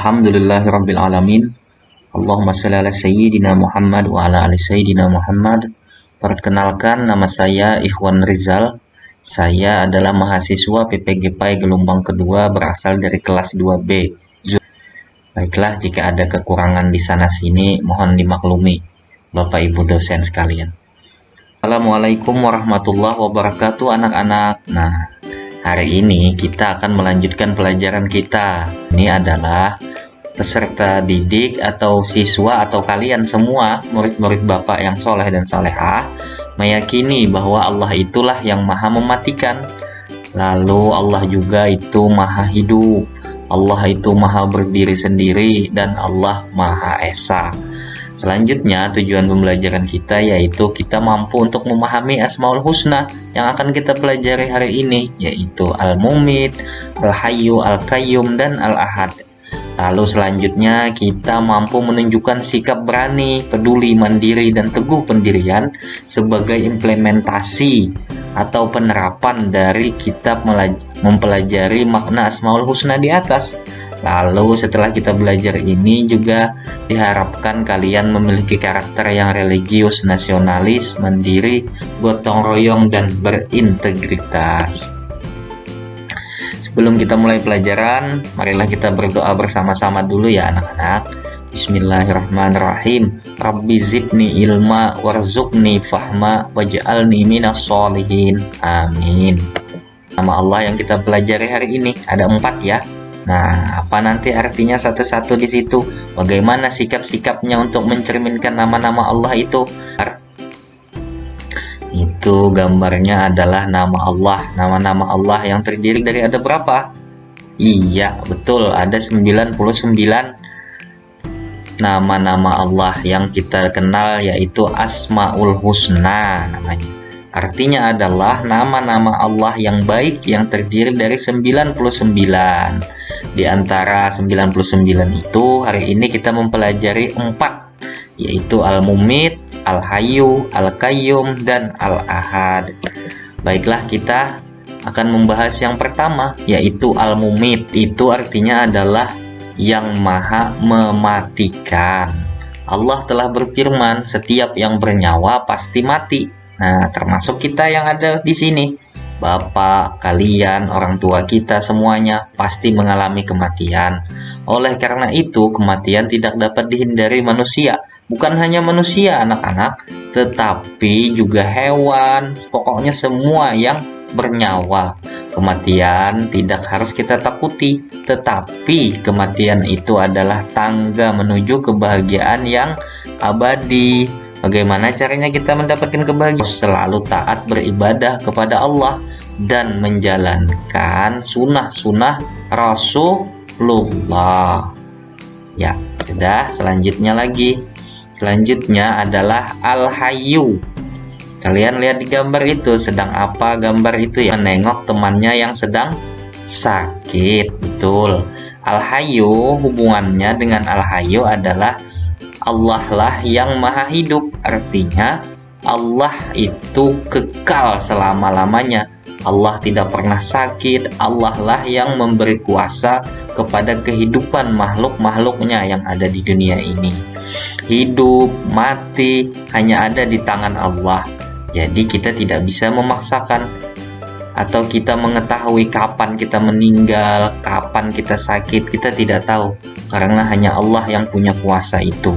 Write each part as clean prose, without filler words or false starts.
Alhamdulillahirabbil alamin. Allahumma shalli ala sayyidina Muhammad wa ala ali sayyidina Muhammad. Perkenalkan, nama saya Ikhwan Rizal. Saya adalah mahasiswa PPGPAI gelombang kedua berasal dari kelas 2B. Baiklah, jika ada kekurangan di sana sini mohon dimaklumi Bapak Ibu dosen sekalian. Assalamualaikum warahmatullahi wabarakatuh anak-anak. Nah, hari ini kita akan melanjutkan pelajaran kita. Ini adalah peserta didik atau siswa atau kalian semua murid-murid Bapak yang soleh dan solehah meyakini bahwa Allah itulah yang maha mematikan. Lalu Allah juga itu maha hidup. Allah itu maha berdiri sendiri dan Allah maha esa. Selanjutnya tujuan pembelajaran kita yaitu kita mampu untuk memahami Asmaul Husna yang akan kita pelajari hari ini, yaitu Al-Mumit, Al-Hayyu, Al-Qayyum, dan Al-Ahad. Lalu selanjutnya kita mampu menunjukkan sikap berani, peduli, mandiri, dan teguh pendirian sebagai implementasi atau penerapan dari kita mempelajari makna Asmaul Husna di atas. Lalu setelah kita belajar ini juga diharapkan kalian memiliki karakter yang religius, nasionalis, mandiri, gotong royong, dan berintegritas. Sebelum kita mulai pelajaran, marilah kita berdoa bersama-sama dulu ya anak-anak. Bismillahirrahmanirrahim. Rabbi zidni ilma warzuqni fahma waj'alni minas sholihin. Amin. Nama Allah yang kita pelajari hari ini ada 4 ya. Nah, apa nanti artinya satu-satu di situ? Bagaimana sikap-sikapnya untuk mencerminkan nama-nama Allah itu? Itu gambarnya adalah nama Allah. Nama-nama Allah yang terdiri dari ada berapa? Iya, betul, ada 99 nama-nama Allah yang kita kenal, yaitu Asmaul Husna namanya. Artinya adalah nama-nama Allah yang baik yang terdiri dari 99. Di antara 99 itu hari ini kita mempelajari 4, yaitu Al-Mumit, Al-Hayyu, Al-Qayyum, dan Al-Ahad. Baiklah, kita akan membahas yang pertama, yaitu Al-Mumit. Itu artinya adalah yang maha mematikan. Allah telah berfirman, setiap yang bernyawa pasti mati. Nah, termasuk kita yang ada di sini. Bapak, kalian, orang tua kita semuanya pasti mengalami kematian. Oleh karena itu, kematian tidak dapat dihindari manusia. Bukan hanya manusia, anak-anak, tetapi juga hewan, pokoknya semua yang bernyawa. Kematian tidak harus kita takuti, tetapi kematian itu adalah tangga menuju kebahagiaan yang abadi. Bagaimana caranya kita mendapatkan kebahagiaan? Selalu taat beribadah kepada Allah dan menjalankan sunnah-sunnah Rasulullah. Ya, sudah. Selanjutnya adalah Al-Hayyu. Kalian lihat di gambar itu, sedang apa gambar itu ya? Menengok temannya yang sedang sakit. Betul. Al-Hayyu hubungannya dengan Al-Hayyu adalah Allah lah yang maha hidup. Artinya Allah itu kekal selama-lamanya. Allah tidak pernah sakit. Allah lah yang memberi kuasa kepada kehidupan makhluk-makhluknya yang ada di dunia ini. Hidup, mati hanya ada di tangan Allah. Jadi kita tidak bisa memaksakan atau kita mengetahui kapan kita meninggal, kapan kita sakit, kita tidak tahu. Karena hanya Allah yang punya kuasa itu.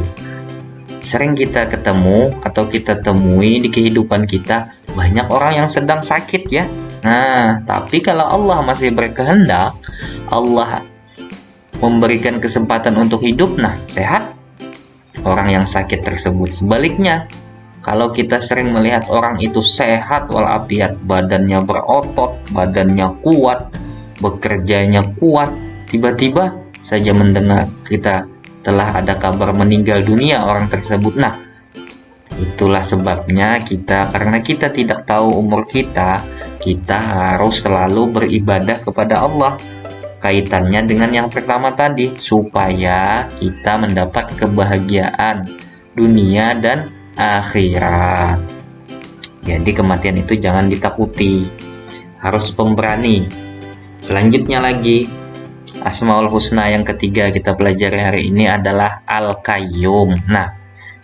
Sering kita ketemu atau kita temui di kehidupan kita banyak orang yang sedang sakit ya. Nah, tapi kalau Allah masih berkehendak, Allah memberikan kesempatan untuk hidup, nah sehat orang yang sakit tersebut. Sebaliknya, kalau kita sering melihat orang itu sehat walafiat, badannya berotot, badannya kuat, bekerjanya kuat, tiba-tiba saja mendengar kita telah ada kabar meninggal dunia orang tersebut. Nah, itulah sebabnya karena kita tidak tahu umur kita harus selalu beribadah kepada Allah. Kaitannya dengan yang pertama tadi, supaya kita mendapat kebahagiaan dunia dan akhirat. Jadi kematian itu jangan ditakuti, harus pemberani. Selanjutnya lagi Asmaul Husna yang ketiga kita pelajari hari ini adalah Al-Qayyum. Nah,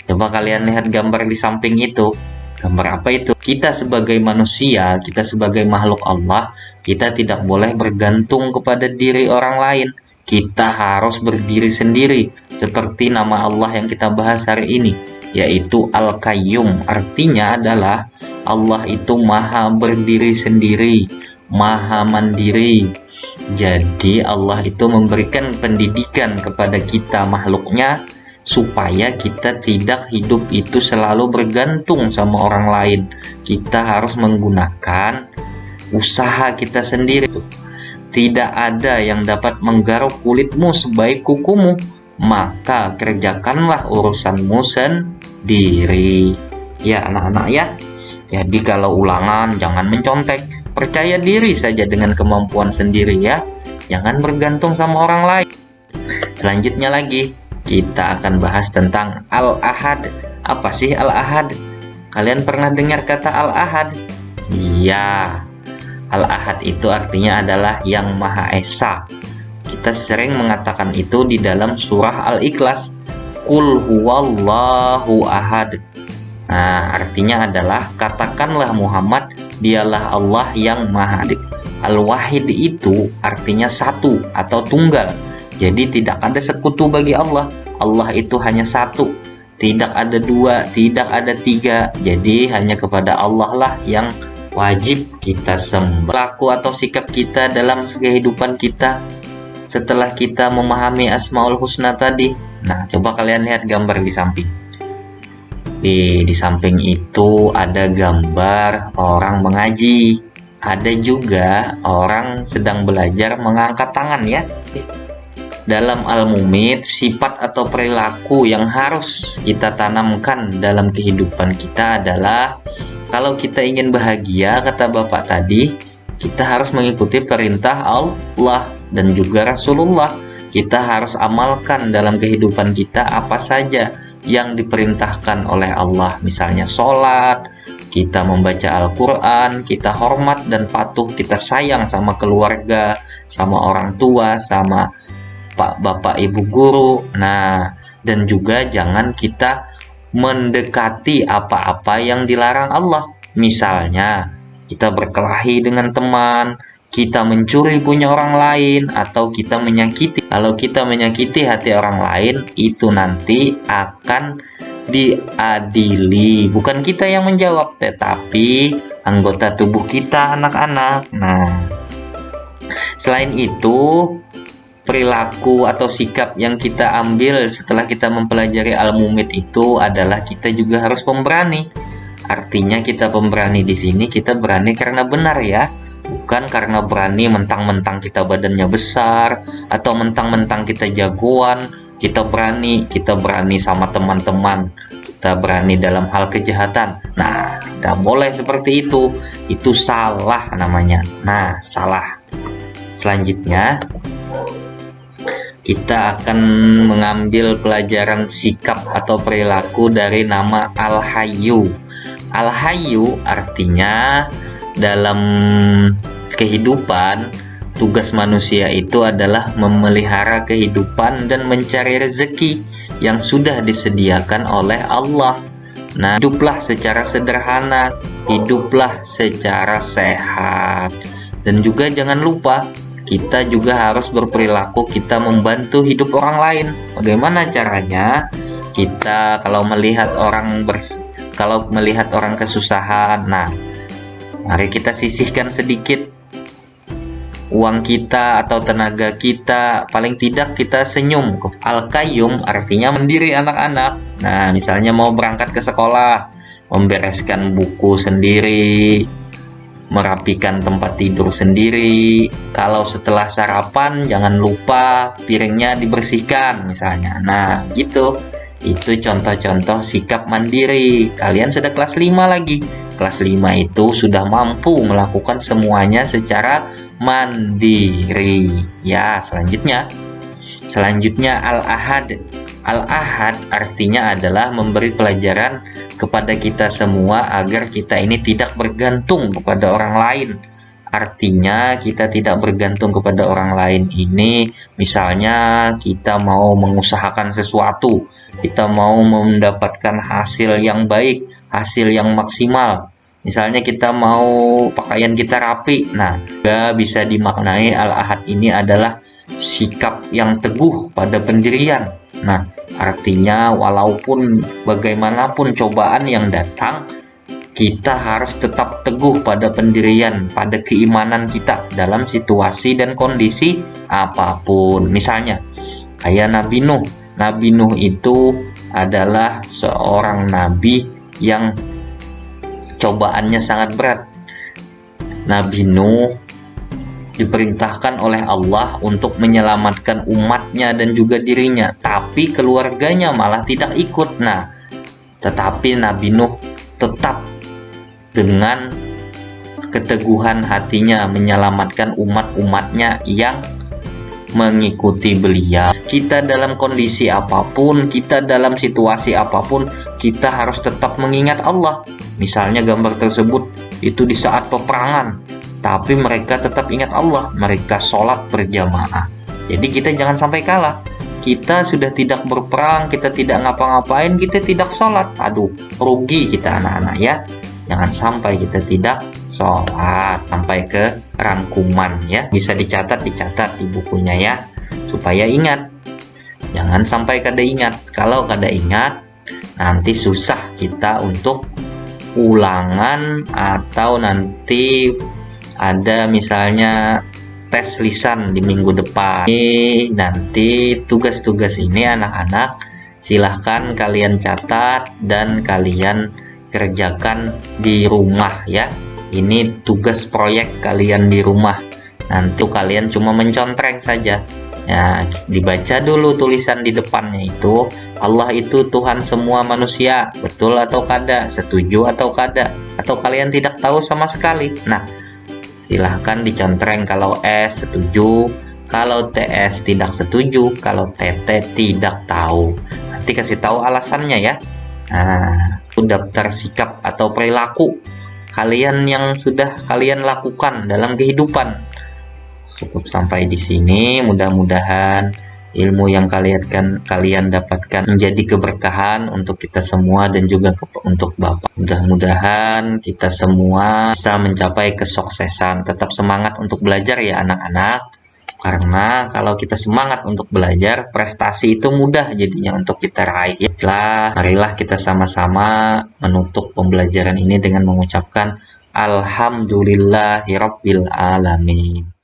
coba kalian lihat gambar di samping itu. Gambar apa itu? Kita sebagai manusia, kita sebagai makhluk Allah, kita tidak boleh bergantung kepada diri orang lain. Kita harus berdiri sendiri, seperti nama Allah yang kita bahas hari ini, yaitu Al-Qayyum. Artinya adalah Allah itu maha berdiri sendiri, maha mandiri. Jadi Allah itu memberikan pendidikan kepada kita makhluknya supaya kita tidak hidup itu selalu bergantung sama orang lain. Kita harus menggunakan usaha kita sendiri. Tidak ada yang dapat menggaruk kulitmu sebaik kukumu, maka kerjakanlah urusanmu sendiri. Ya anak-anak ya. Jadi kalau ulangan jangan mencontek. Percaya diri saja dengan kemampuan sendiri ya. Jangan bergantung sama orang lain. Selanjutnya lagi, kita akan bahas tentang Al-Ahad. Apa sih Al-Ahad? Kalian pernah dengar kata Al-Ahad? Iya. Al-Ahad itu artinya adalah yang Maha Esa. Kita sering mengatakan itu di dalam surah Al-Ikhlas. Qul huwallahu ahad. Nah, artinya adalah katakanlah Muhammad, dialah Allah yang Maha. Al-Wahid itu artinya satu atau tunggal. Jadi tidak ada sekutu bagi Allah. Allah itu hanya satu. Tidak ada dua, tidak ada tiga. Jadi hanya kepada Allah lah yang wajib kita sembah. Laku atau sikap kita dalam kehidupan kita setelah kita memahami Asmaul Husna tadi. Nah, coba kalian lihat gambar di samping. Di samping itu ada gambar orang mengaji. Ada juga orang sedang belajar mengangkat tangan ya. Dalam Al-Mumit, sifat atau perilaku yang harus kita tanamkan dalam kehidupan kita adalah kalau kita ingin bahagia, kata Bapak tadi, kita harus mengikuti perintah Allah dan juga Rasulullah. Kita harus amalkan dalam kehidupan kita apa saja yang diperintahkan oleh Allah, misalnya sholat, kita membaca Al-Quran, kita hormat dan patuh, kita sayang sama keluarga, sama orang tua, sama bapak ibu guru. Nah, dan juga jangan kita mendekati apa-apa yang dilarang Allah. Misalnya, kita berkelahi dengan teman, kita mencuri punya orang lain, atau kita menyakiti. Kalau kita menyakiti hati orang lain, itu nanti akan diadili. Bukan kita yang menjawab, tetapi anggota tubuh kita, anak-anak. Nah, selain itu, perilaku atau sikap yang kita ambil setelah kita mempelajari Al-Mumit itu adalah kita juga harus pemberani. Artinya kita pemberani di sini, kita berani karena benar ya. Bukan karena berani mentang-mentang kita badannya besar atau mentang-mentang kita jagoan. Kita berani sama teman-teman. Kita berani dalam hal kejahatan. Nah, tidak boleh seperti itu. Itu salah namanya. Nah, salah. Selanjutnya, kita akan mengambil pelajaran sikap atau perilaku dari nama Al-Hayyu. Al-Hayyu artinya dalam kehidupan, tugas manusia itu adalah memelihara kehidupan dan mencari rezeki yang sudah disediakan oleh Allah. Nah, hiduplah secara sederhana, hiduplah secara sehat. Dan juga jangan lupa, kita juga harus berperilaku kita membantu hidup orang lain. Bagaimana caranya? Kita kalau melihat orang kesusahan, nah, mari kita sisihkan sedikit uang kita atau tenaga kita, paling tidak kita senyum. Al-Qayyum artinya mandiri anak-anak. Nah, misalnya mau berangkat ke sekolah, membereskan buku sendiri, merapikan tempat tidur sendiri. Kalau setelah sarapan jangan lupa piringnya dibersihkan misalnya. Nah, gitu. Itu contoh-contoh sikap mandiri. Kalian sudah kelas 5 lagi. Kelas 5 itu sudah mampu melakukan semuanya secara mandiri. Ya, selanjutnya Al-Ahad. Al-Ahad artinya adalah memberi pelajaran kepada kita semua agar kita ini tidak bergantung kepada orang lain. Artinya kita tidak bergantung kepada orang lain ini, misalnya kita mau mengusahakan sesuatu, kita mau mendapatkan hasil yang baik, hasil yang maksimal. Misalnya kita mau pakaian kita rapi. Nah, juga bisa dimaknai al-ahad ini adalah sikap yang teguh pada pendirian. Nah, artinya walaupun bagaimanapun cobaan yang datang, kita harus tetap teguh pada pendirian, pada keimanan kita dalam situasi dan kondisi apapun. Misalnya, kayak Nabi Nuh. Nabi Nuh itu adalah seorang nabi yang cobaannya sangat berat. Nabi Nuh diperintahkan oleh Allah untuk menyelamatkan umatnya dan juga dirinya, tapi keluarganya malah tidak ikut. Nah, tetapi Nabi Nuh tetap dengan keteguhan hatinya menyelamatkan umat-umatnya yang mengikuti beliau. Kita dalam kondisi apapun, kita dalam situasi apapun, kita harus tetap mengingat Allah. Misalnya gambar tersebut itu di saat peperangan, tapi mereka tetap ingat Allah, mereka sholat berjamaah. Jadi kita jangan sampai kalah. Kita sudah tidak berperang, kita tidak ngapa-ngapain, kita tidak sholat. Aduh, rugi kita anak-anak ya. Jangan sampai kita tidak sholat. Sampai ke rangkuman ya. Bisa dicatat di bukunya ya. Supaya ingat. Jangan sampai kada ingat. Kalau kada ingat, nanti susah kita untuk ulangan atau nanti ada misalnya tes lisan di minggu depan. Nanti tugas-tugas ini anak-anak silahkan kalian catat dan kalian kerjakan di rumah ya. Ini tugas proyek kalian di rumah. Nanti kalian cuma mencontreng saja. Ya, dibaca dulu tulisan di depannya itu, Allah itu Tuhan semua manusia. Betul atau kada? Setuju atau kada? Atau kalian tidak tahu sama sekali? Nah, silahkan dicontreng kalau S setuju, kalau TS tidak setuju, kalau TT tidak tahu. Nanti kasih tahu alasannya ya. Nah, daftar sikap atau perilaku kalian yang sudah kalian lakukan dalam kehidupan. Cukup sampai di sini, mudah-mudahan ilmu yang kalian dapatkan menjadi keberkahan untuk kita semua dan juga untuk Bapak. Mudah-mudahan kita semua bisa mencapai kesuksesan. Tetap semangat untuk belajar ya anak-anak. Karena kalau kita semangat untuk belajar, prestasi itu mudah jadinya untuk kita raih. Marilah kita sama-sama menutup pembelajaran ini dengan mengucapkan Alhamdulillahirabbil alamin.